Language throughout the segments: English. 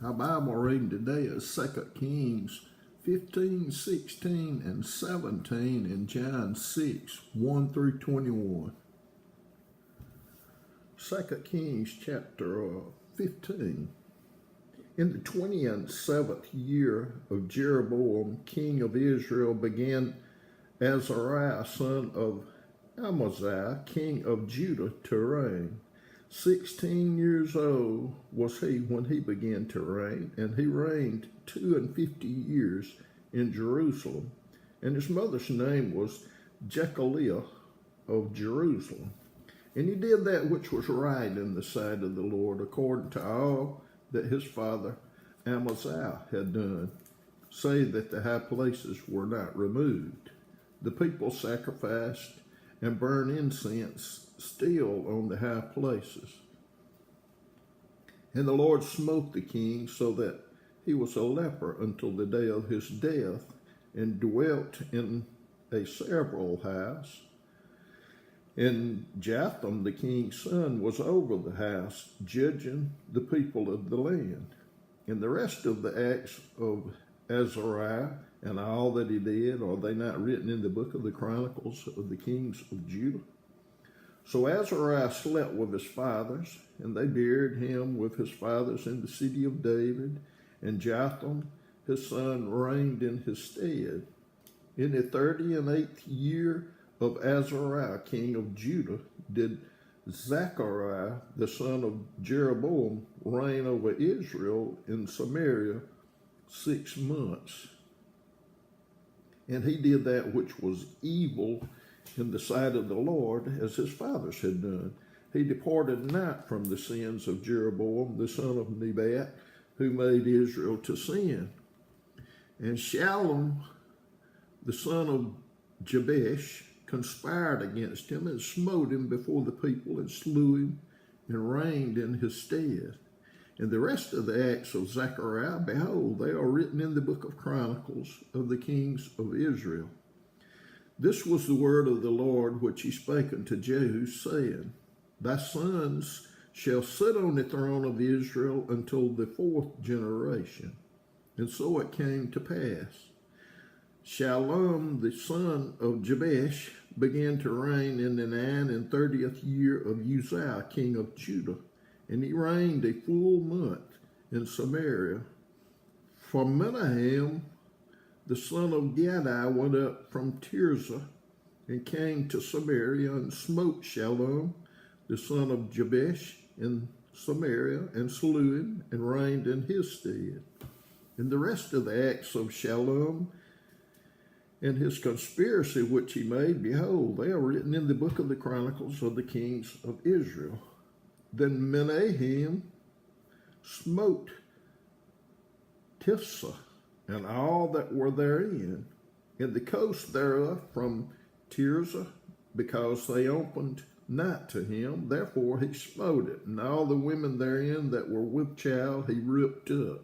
Our Bible reading today is 2 Kings 15, 16, and 17, and John 6, 1 through 21. 2 Kings chapter 15. In the 27th year of Jeroboam, king of Israel, began Azariah, son of Amaziah, king of Judah, to reign. 16 years old was he when he began to reign, and he reigned 52 years in Jerusalem. And his mother's name was Jechaliah of Jerusalem. And he did that which was right in the sight of the Lord, according to all that his father Amaziah had done, save that the high places were not removed. The people sacrificed and burned incense still on the high places. And the Lord smote the king so that he was a leper until the day of his death, and dwelt in a several house. And Jotham, the king's son, was over the house, judging the people of the land. And the rest of the acts of Azariah and all that he did, are they not written in the book of the Chronicles of the kings of Judah? So Azariah slept with his fathers, and they buried him with his fathers in the city of David, and Jotham his son reigned in his stead. In the 38th year of Azariah, king of Judah, did Zechariah, the son of Jeroboam, reign over Israel in Samaria 6 months. And he did that which was evil in the sight of the Lord, as his fathers had done. He departed not from the sins of Jeroboam, the son of Nebat, who made Israel to sin. And Shallum, the son of Jabesh, conspired against him and smote him before the people and slew him and reigned in his stead. And the rest of the acts of Zechariah, behold, they are written in the book of Chronicles of the kings of Israel. This was the word of the Lord which he spake unto Jehu, saying, Thy sons shall sit on the throne of Israel until the 4th generation. And so it came to pass. Shallum, the son of Jabesh, began to reign in the 39th year of Uzziah, king of Judah, and he reigned a full month in Samaria. For Menahem, the son of Gadai, went up from Tirzah and came to Samaria and smote Shallum, the son of Jabesh, in Samaria, and slew him and reigned in his stead. And the rest of the acts of Shallum and his conspiracy which he made, behold, they are written in the book of the Chronicles of the kings of Israel. Then Menahem smote Tiphsah and all that were therein, in the coast thereof from Tirzah, because they opened not to him. Therefore he smote it, and all the women therein that were with child he ripped up.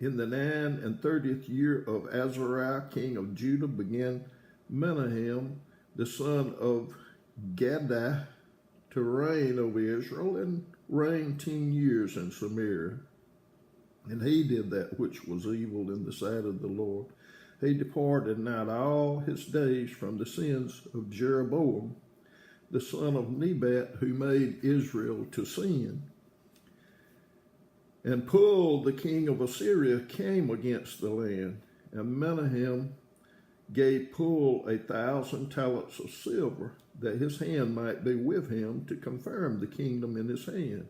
In the 39th year of Azariah, king of Judah, began Menahem, the son of Gadai, to reign over Israel, and reigned 10 years in Samaria. And he did that which was evil in the sight of the Lord. He departed not all his days from the sins of Jeroboam, the son of Nebat, who made Israel to sin. And Pul, the king of Assyria, came against the land, and Menahem gave Pul 1,000 talents of silver, that his hand might be with him to confirm the kingdom in his hand.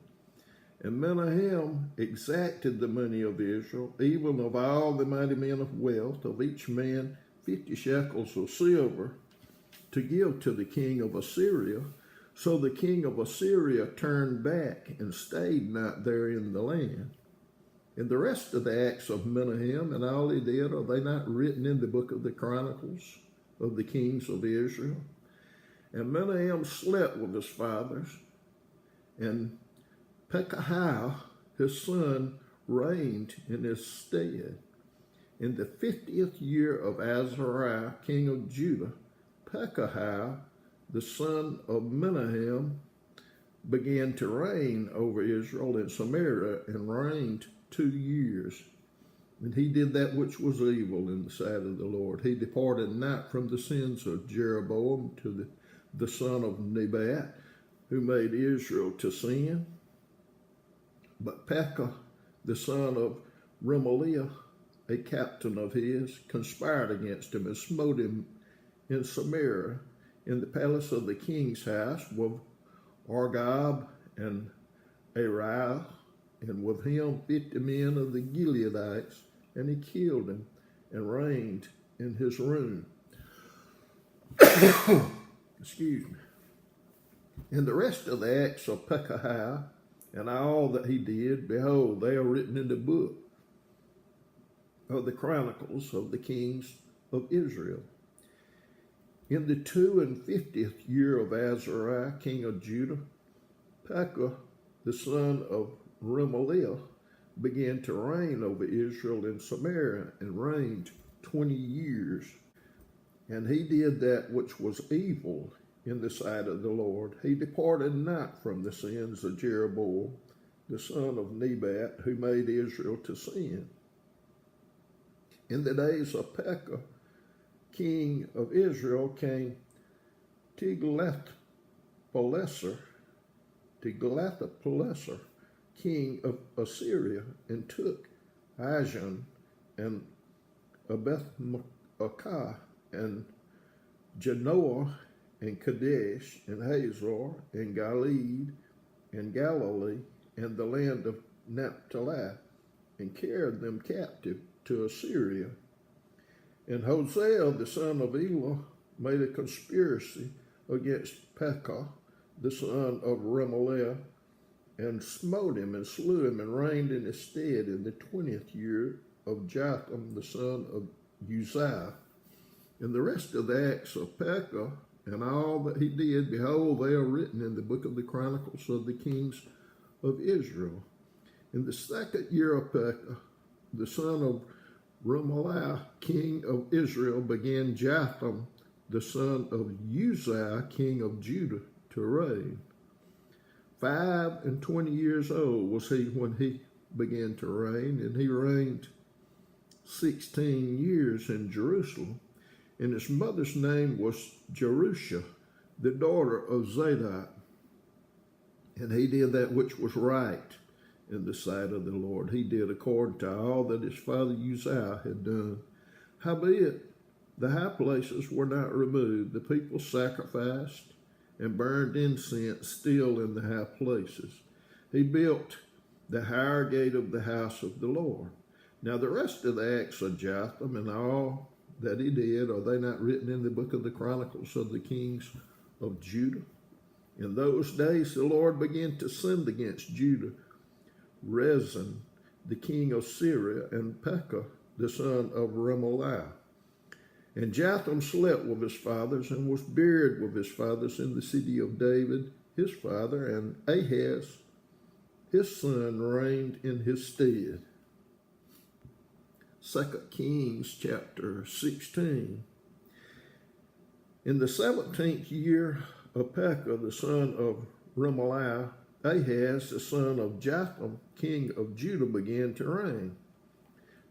And Menahem exacted the money of Israel, even of all the mighty men of wealth, of each man 50 shekels of silver, to give to the king of Assyria. So the king of Assyria turned back and stayed not there in the land. And the rest of the acts of Menahem and all he did, are they not written in the book of the Chronicles of the kings of Israel? And Menahem slept with his fathers, and Pekahiah, his son, reigned in his stead. In the 50th year of Azariah, king of Judah, Pekahiah, the son of Menahem, began to reign over Israel and Samaria, and reigned 2 years. And he did that which was evil in the sight of the Lord. He departed not from the sins of Jeroboam to the son of Nebat, who made Israel to sin. But Pekah, the son of Remaliah, a captain of his, conspired against him and smote him in Samaria, in the palace of the king's house, with Argob and Ariel, and with him 50 men of the Gileadites, and he killed him and reigned in his room. Excuse me. And the rest of the acts of Pekahiah, and all that he did, behold, they are written in the book of the Chronicles of the kings of Israel. In the 52nd year of Azariah, king of Judah, Pekah, the son of Remaliah, began to reign over Israel and Samaria, and reigned 20 years. And he did that which was evil in the sight of the Lord. He departed not from the sins of Jeroboam, the son of Nebat, who made Israel to sin. In the days of Pekah, king of Israel, came Tiglath-Pileser, king of Assyria, and took Ajon and Abeth-Maachah and Janoah and Kadesh and Hazor and Gilead and Galilee and the land of Naphtali, and carried them captive to Assyria. And Hosea, the son of Elah, made a conspiracy against Pekah, the son of Remaliah, and smote him and slew him, and reigned in his stead in the 20th year of Jotham, the son of Uzziah. And the rest of the acts of Pekah, and all that he did, behold, they are written in the book of the Chronicles of the kings of Israel. In the 2nd year of Pekah, the son of Remaliah, king of Israel, began Jotham, the son of Uzziah, king of Judah, to reign. 25 years old was he when he began to reign, and he reigned 16 years in Jerusalem. And his mother's name was Jerusha, the daughter of Zadok. And he did that which was right in the sight of the Lord. He did according to all that his father Uzziah had done. Howbeit, the high places were not removed. The people sacrificed and burned incense still in the high places. He built the higher gate of the house of the Lord. Now the rest of the acts of Jotham and all that he did, are they not written in the book of the Chronicles of the kings of Judah? In those days the Lord began to send against Judah Rezin, the king of Syria, and Pekah, the son of Remaliah. And Jotham slept with his fathers, and was buried with his fathers in the city of David, his father, and Ahaz, his son, reigned in his stead. 2 Kings chapter 16. In the 17th year of Pekah, the son of Remaliah, Ahaz, the son of Jotham, king of Judah, began to reign.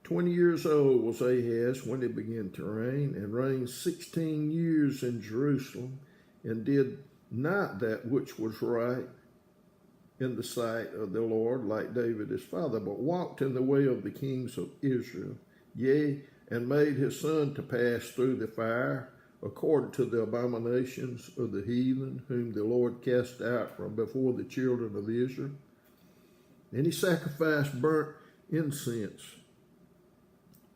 20 years old was Ahaz when he began to reign, and reigned 16 years in Jerusalem, and did not that which was right in the sight of the Lord, like David his father, but walked in the way of the kings of Israel, yea, and made his son to pass through the fire, according to the abominations of the heathen, whom the Lord cast out from before the children of Israel. And he sacrificed burnt incense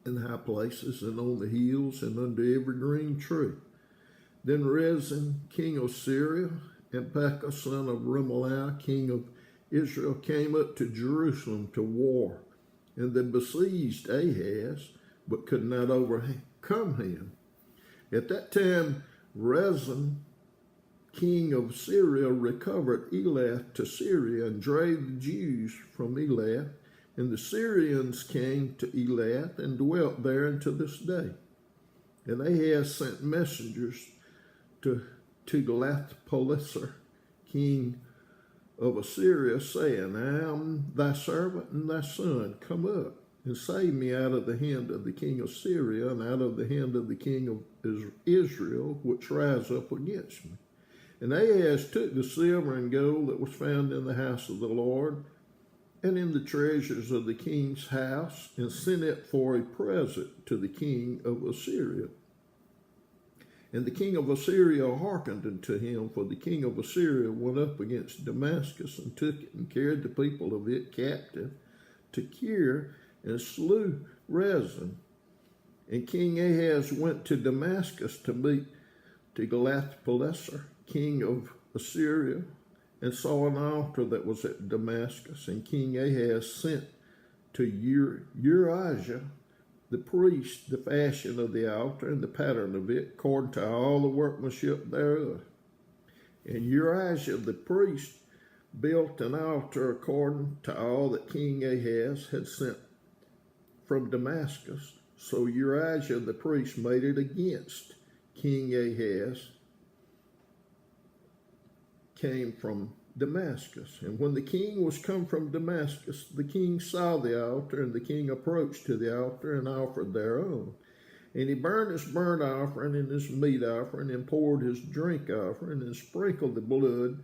in high places, and on the hills, and under every green tree. Then Rezin, king of Syria, and Pekah, son of Remaliah, king of Israel, came up to Jerusalem to war, and they besieged Ahaz, but could not overcome him. At that time, Rezin, king of Syria, recovered Elath to Syria, and drave the Jews from Elath. And the Syrians came to Elath, and dwelt there unto this day. And Ahaz sent messengers to Tiglath-Pileser, king of Assyria, saying, I am thy servant and thy son. Come up and save me out of the hand of the king of Syria and out of the hand of the king of Israel, which rise up against me. And Ahaz took the silver and gold that was found in the house of the Lord and in the treasures of the king's house, and sent it for a present to the king of Assyria. And the king of Assyria hearkened unto him, for the king of Assyria went up against Damascus, and took it, and carried the people of it captive to Kir, and slew Rezin. And King Ahaz went to Damascus to meet Tiglath-Pileser, king of Assyria, and saw an altar that was at Damascus. And King Ahaz sent to Urijah the priest the fashion of the altar and the pattern of it, according to all the workmanship thereof. And Urijah the priest built an altar according to all that King Ahaz had sent from Damascus. So Urijah the priest made it against King Ahaz came from Damascus. And when the king was come from Damascus, the king saw the altar, and the king approached to the altar and offered thereon. And he burned his burnt offering and his meat offering, and poured his drink offering, and sprinkled the blood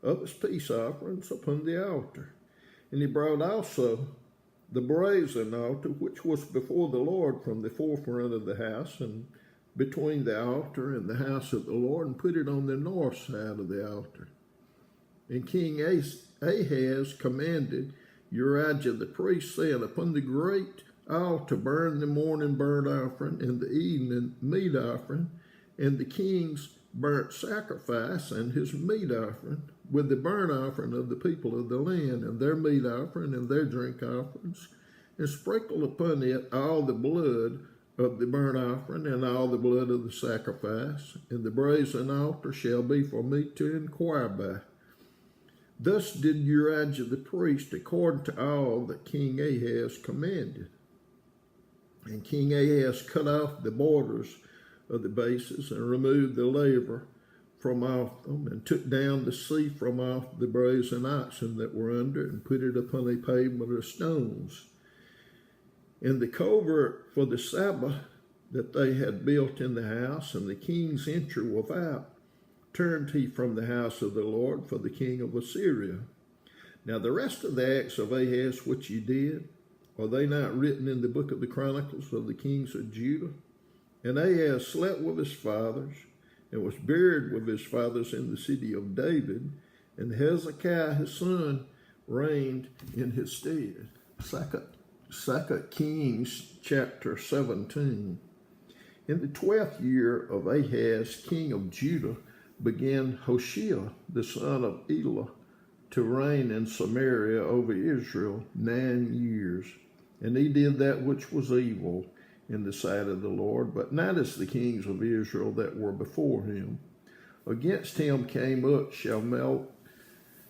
of his peace offerings upon the altar. And he brought also the brazen altar, which was before the Lord, from the forefront of the house, and between the altar and the house of the Lord, and put it on the north side of the altar. And King Ahaz commanded Urijah the priest, saying, upon the great altar burn the morning burnt offering, and the evening meat offering, and the king's burnt sacrifice, and his meat offering, with the burnt offering of the people of the land, and their meat offering, and their drink offerings, and sprinkle upon it all the blood of the burnt offering, and all the blood of the sacrifice, and the brazen altar shall be for me to inquire by. Thus did Urijah the priest, according to all that King Ahaz commanded. And King Ahaz cut off the borders of the bases, and removed the laver from off them, and took down the seat from off the brazen oxen that were under it, and put it upon a pavement of stones. And the covert for the Sabbath that they had built in the house, and the king's entry without, turned he from the house of the Lord for the king of Assyria. Now the rest of the acts of Ahaz which he did, are they not written in the book of the Chronicles of the kings of Judah? And Ahaz slept with his fathers, and was buried with his fathers in the city of David, and Hezekiah his son reigned in his stead. 2 Kings chapter 17. In the 12th year of Ahaz, king of Judah, began Hoshea, the son of Elah, to reign in Samaria over Israel 9 years. And he did that which was evil in the sight of the Lord, but not as the kings of Israel that were before him. Against him came up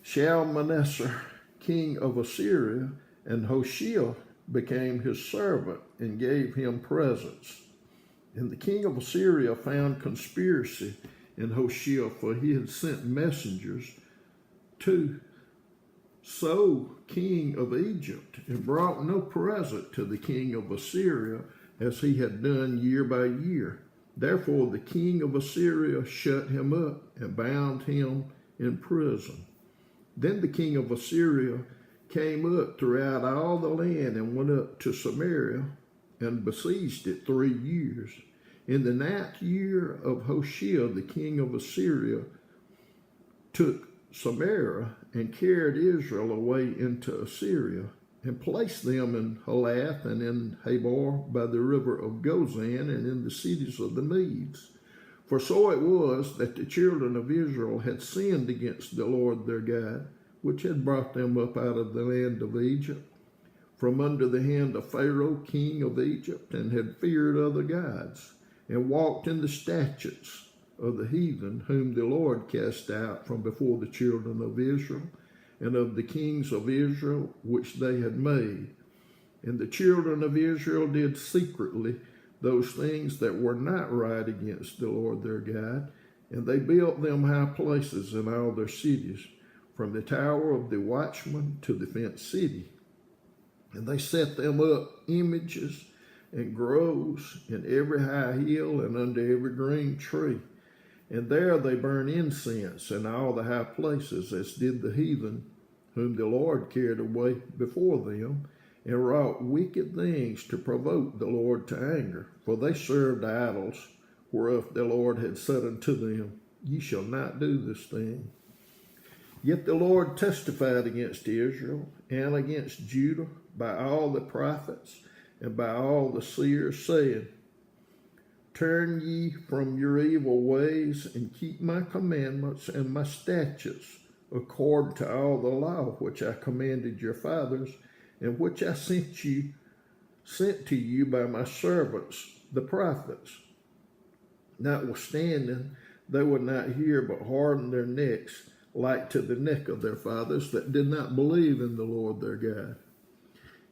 Shalmaneser, king of Assyria, and Hoshea became his servant, and gave him presents. And the king of Assyria found conspiracy in Hoshea, for he had sent messengers to So, king of Egypt, and brought no present to the king of Assyria, as he had done year by year. Therefore the king of Assyria shut him up, and bound him in prison. Then the king of Assyria came up throughout all the land, and went up to Samaria, and besieged it 3 years. In the 9th year of Hoshea, the king of Assyria took Samaria, and carried Israel away into Assyria, and placed them in Halath, and in Habor by the river of Gozan, and in the cities of the Medes. For so it was that the children of Israel had sinned against the Lord their God, which had brought them up out of the land of Egypt, from under the hand of Pharaoh king of Egypt, and had feared other gods, and walked in the statutes of the heathen, whom the Lord cast out from before the children of Israel, and of the kings of Israel which they had made. And the children of Israel did secretly those things that were not right against the Lord their God, and they built them high places in all their cities, from the tower of the watchman to the fenced city. And they set them up images and groves in every high hill and under every green tree. And there they burn incense in all the high places, as did the heathen, whom the Lord carried away before them, and wrought wicked things to provoke the Lord to anger. For they served idols, whereof the Lord had said unto them, Ye shall not do this thing. Yet the Lord testified against Israel and against Judah by all the prophets and by all the seers, saying, Turn ye from your evil ways, and keep my commandments and my statutes, according to all the law which I commanded your fathers, and which I sent to you by my servants, the prophets. Notwithstanding, they would not hear, but hardened their necks, like to the neck of their fathers, that did not believe in the Lord their God.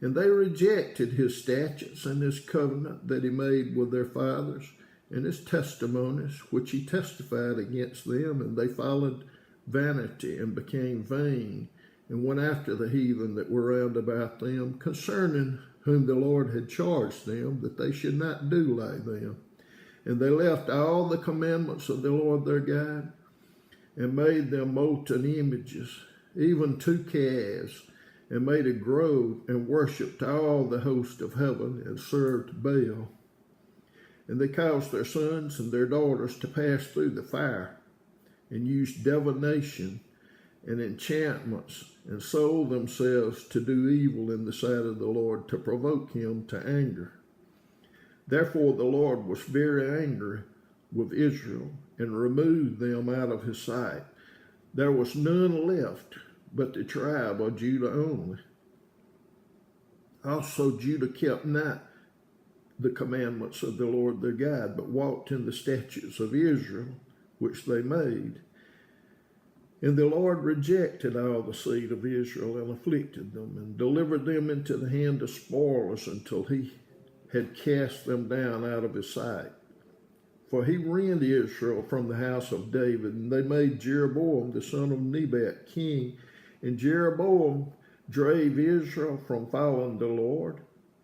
And they rejected his statutes and his covenant that he made with their fathers, and his testimonies, which he testified against them, and they followed vanity and became vain, and went after the heathen that were round about them, concerning whom the Lord had charged them that they should not do like them. And they left all the commandments of the Lord their God, and made them molten images, even 2 calves, and made a grove, and worshipped all the host of heaven, and served Baal. And they caused their sons and their daughters to pass through the fire, and used divination and enchantments, and sold themselves to do evil in the sight of the Lord, to provoke him to anger. Therefore the Lord was very angry with Israel, and removed them out of his sight. There was none left but the tribe of Judah only. Also Judah kept not the commandments of the Lord their God, but walked in the statutes of Israel, which they made. And the Lord rejected all the seed of Israel, and afflicted them, and delivered them into the hand of spoilers, until he had cast them down out of his sight. For he rent Israel from the house of David, and they made Jeroboam the son of Nebat king. And Jeroboam drave Israel from following the Lord,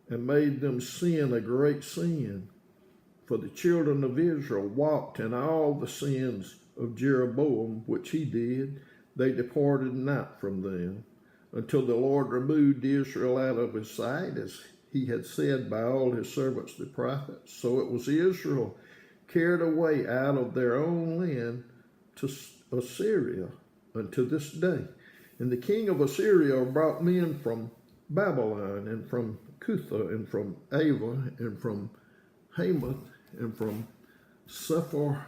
and made them sin a great sin. For the children of Israel walked in all the sins of Jeroboam, which he did. They departed not from them, until the Lord removed Israel out of his sight, as he had said by all his servants the prophets. So it was Israel carried away out of their own land to Assyria unto this day. And the king of Assyria brought men from Babylon, and from Cutha, and from Ava, and from Hamath, and from Sepharvaim,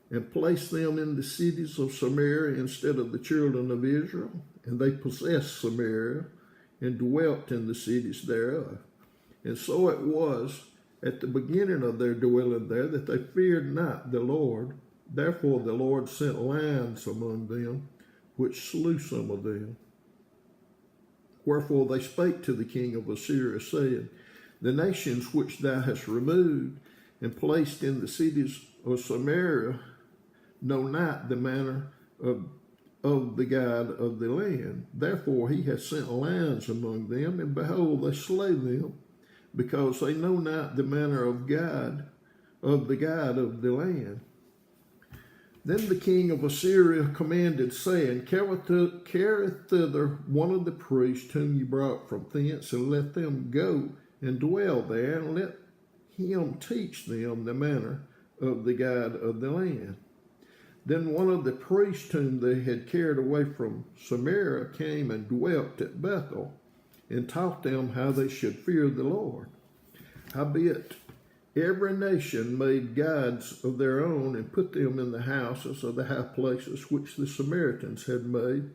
and placed them in the cities of Samaria instead of the children of Israel. And they possessed Samaria, and dwelt in the cities thereof. And so it was at the beginning of their dwelling there, that they feared not the Lord. Therefore the Lord sent lions among them, which slew some of them. Wherefore they spake to the king of Assyria, saying, The nations which thou hast removed and placed in the cities of Samaria know not the manner of the God of the land. Therefore he hath sent lions among them, and behold, they slay them, because they know not the manner of God, of the God of the land. Then the king of Assyria commanded, saying, Carry thither one of the priests whom you brought from thence, and let them go and dwell there, and let him teach them the manner of the God of the land. Then one of the priests whom they had carried away from Samaria came and dwelt at Bethel, and taught them how they should fear the Lord. Howbeit, every nation made gods of their own, and put them in the houses of the high places which the Samaritans had made,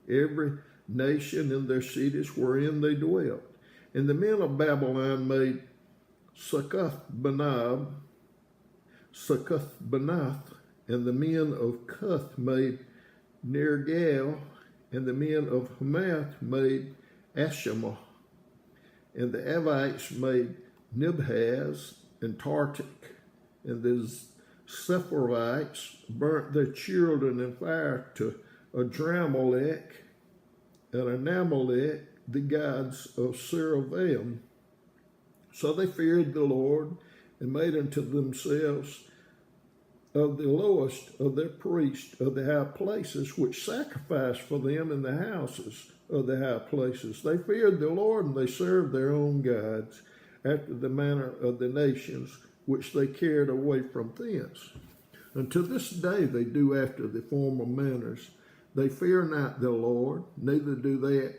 every nation in their cities wherein they dwelt. And the men of Babylon made Succoth-Benoth, and the men of Cuth made Nergal, and the men of Hamath made Ashima, and the Avites made Nibhaz and Tartak, and the Sepharvites burnt their children in fire to Adramelech and Anamelech, the gods of Seraphim. So they feared the Lord and made unto themselves of the lowest of their priests of the high places, which sacrificed for them in the houses of the high places. They feared the Lord, and they served their own gods after the manner of the nations which they carried away from thence. And to this day they do after the former manners. They fear not the Lord, neither do they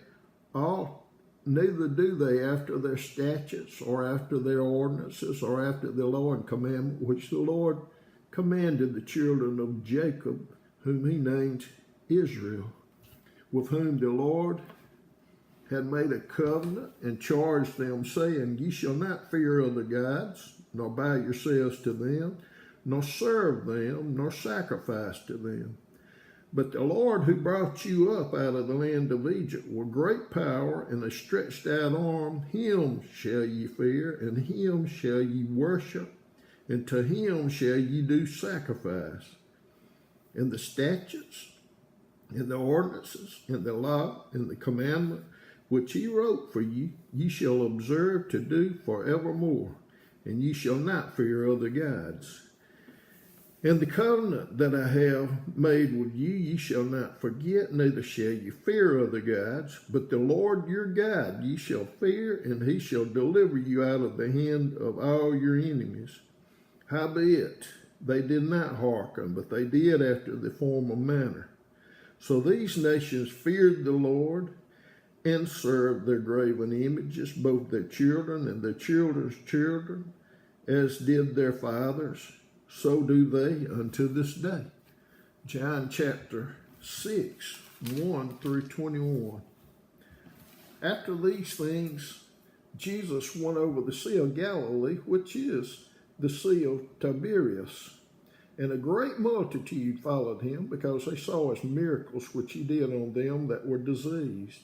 after their statutes, or after their ordinances, or after the law and commandment which the Lord commanded the children of Jacob, whom he named Israel, with whom the Lord had made a covenant and charged them, saying, Ye shall not fear other gods, nor bow yourselves to them, nor serve them, nor sacrifice to them. But the Lord who brought you up out of the land of Egypt with great power and a stretched out arm, him shall ye fear, and him shall ye worship, and to him shall ye do sacrifice. And the statutes, and the ordinances, and the law, and the commandment which he wrote for you, ye shall observe to do forevermore, and ye shall not fear other gods. And the covenant that I have made with you, ye shall not forget, neither shall ye fear other gods, but the Lord your God ye shall fear, and he shall deliver you out of the hand of all your enemies. Howbeit, they did not hearken, but they did after the former manner. So these nations feared the Lord, and served their graven images, both their children and their children's children, as did their fathers. So do they unto this day. John chapter 6, 1 through 21. After these things, Jesus went over the Sea of Galilee, which is the Sea of Tiberias. And a great multitude followed him, because they saw his miracles which he did on them that were diseased.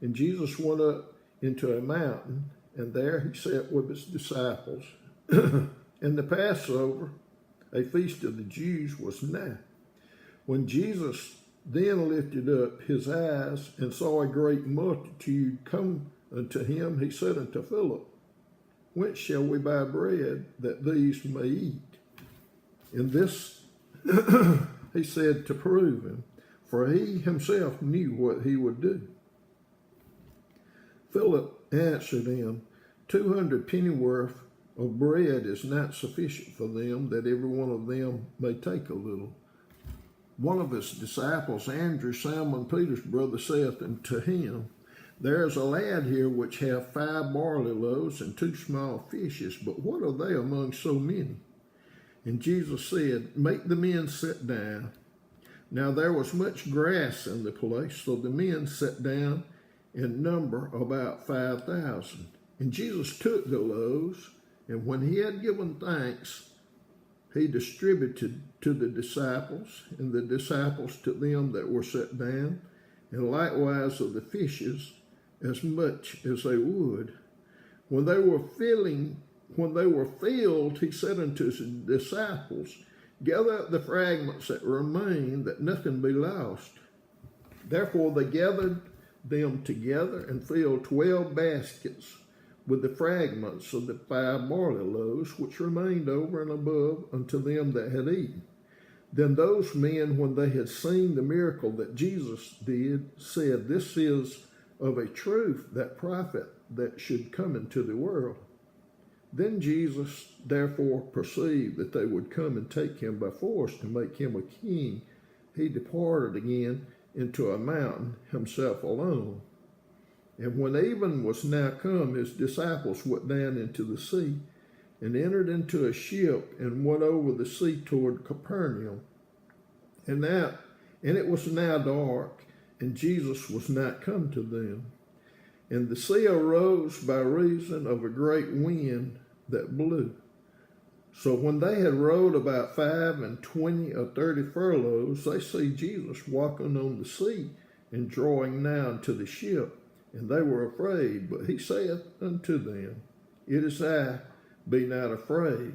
And Jesus went up into a mountain, and there he sat with his disciples. And the Passover, a feast of the Jews, was nigh. When Jesus then lifted up his eyes and saw a great multitude come unto him, he said unto Philip, Whence shall we buy bread that these may eat? And this he said to prove him, for he himself knew what he would do. Philip answered him, 200 pennyworth of bread is not sufficient for them, that every one of them may take a little. One of his disciples, Andrew, Simon Peter's brother, saith unto him, There is a lad here which hath 5 barley loaves and 2 small fishes, but what are they among so many? And Jesus said, Make the men sit down. Now there was much grass in the place, so the men sat down in number about 5,000. And Jesus took the loaves, and when he had given thanks, he distributed to the disciples, and the disciples to them that were set down, and likewise of the fishes, as much as they would. When they were filled, he said unto his disciples, Gather up the fragments that remain, that nothing be lost. Therefore they gathered them together and filled 12 baskets with the fragments of the 5 barley loaves, which remained over and above unto them that had eaten. Then those men, when they had seen the miracle that Jesus did, said, This is of a truth that prophet that should come into the world. Then Jesus therefore perceived that they would come and take him by force to make him a king. He departed again into a mountain, himself alone. And when even was now come, his disciples went down into the sea, and entered into a ship, and went over the sea toward Capernaum. And it was now dark, and Jesus was not come to them. And the sea arose by reason of a great wind that blew. So when they had rowed about 25 or 30 furlongs, they see Jesus walking on the sea, and drawing nigh unto the ship. And they were afraid, but he saith unto them, It is I, be not afraid.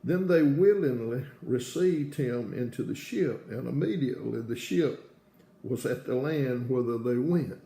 Then they willingly received him into the ship, and immediately the ship was at the land whither they went.